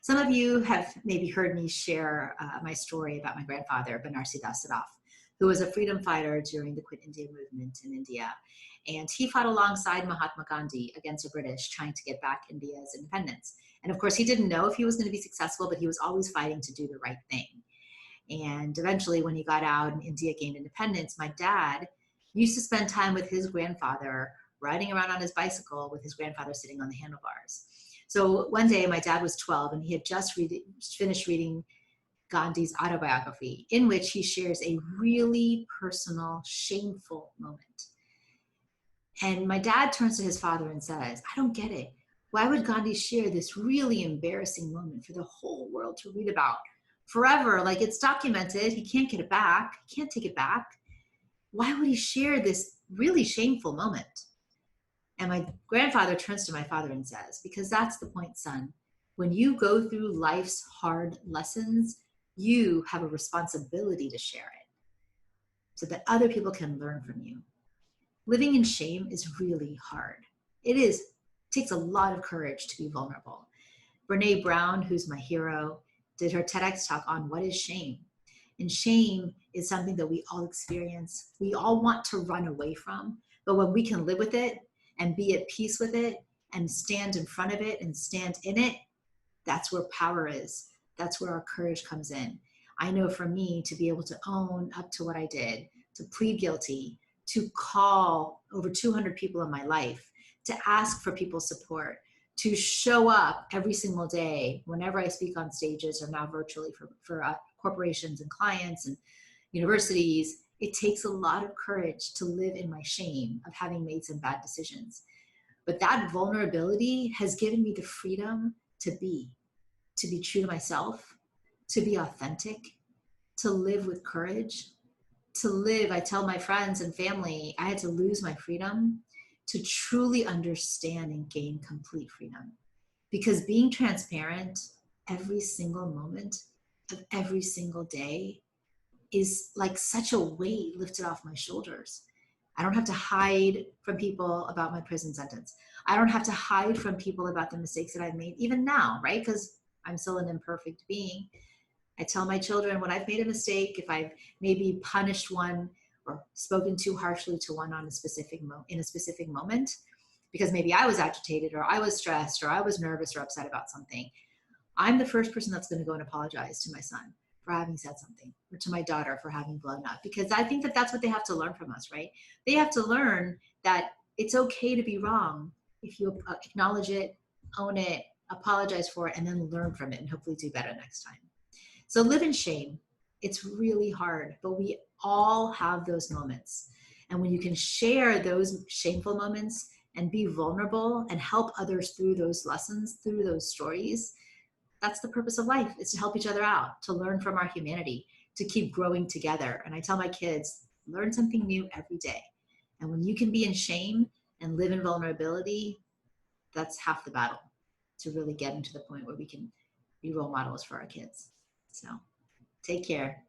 Some of you have maybe heard me share my story about my grandfather, Banarsi Das Saraf, who was a freedom fighter during the Quit India movement in India. And he fought alongside Mahatma Gandhi against the British, trying to get back India's independence. And of course, he didn't know if he was going to be successful, but he was always fighting to do the right thing. And eventually, when he got out and India gained independence, my dad used to spend time with his grandfather, riding around on his bicycle with his grandfather sitting on the handlebars. So one day, my dad was 12, and he had just finished reading Gandhi's autobiography, in which he shares a really personal, shameful moment. And my dad turns to his father and says, "I don't get it. Why would Gandhi share this really embarrassing moment for the whole world to read about forever? Like, it's documented. He can't get it back. He can't take it back. Why would he share this really shameful moment?" And my grandfather turns to my father and says, "Because that's the point, son. When you go through life's hard lessons, you have a responsibility to share it so that other people can learn from you. Living in shame is really hard. It takes a lot of courage to be vulnerable." Brene Brown, who's my hero, did her TEDx talk on what is shame. And shame is something that we all experience. We all want to run away from, but when we can live with it and be at peace with it and stand in front of it and stand in it, that's where power is. That's where our courage comes in. I know for me to be able to own up to what I did, to plead guilty, to call over 200 people in my life, to ask for people's support, to show up every single day whenever I speak on stages or now virtually for corporations and clients and universities. It takes a lot of courage to live in my shame of having made some bad decisions. But that vulnerability has given me the freedom to be true to myself, to be authentic, to live with courage, to live. I tell my friends and family, I had to lose my freedom to truly understand and gain complete freedom. Because being transparent every single moment of every single day is like such a weight lifted off my shoulders. I don't have to hide from people about my prison sentence. I don't have to hide from people about the mistakes that I've made, even now, right? Because I'm still an imperfect being. I tell my children when I've made a mistake, if I've maybe punished one or spoken too harshly to one on in a specific moment, because maybe I was agitated or I was stressed or I was nervous or upset about something, I'm the first person that's going to go and apologize to my son for having said something, or to my daughter for having blown up, because I think that that's what they have to learn from us, right? They have to learn that it's okay to be wrong if you acknowledge it, own it, apologize for it, and then learn from it and hopefully do better next time. So live in shame. It's really hard, but we all have those moments. And when you can share those shameful moments and be vulnerable and help others through those lessons, through those stories, that's the purpose of life, is to help each other out, to learn from our humanity, to keep growing together. And I tell my kids, learn something new every day. And when you can be in shame and live in vulnerability, that's half the battle, to really getting to the point where we can be role models for our kids. So take care.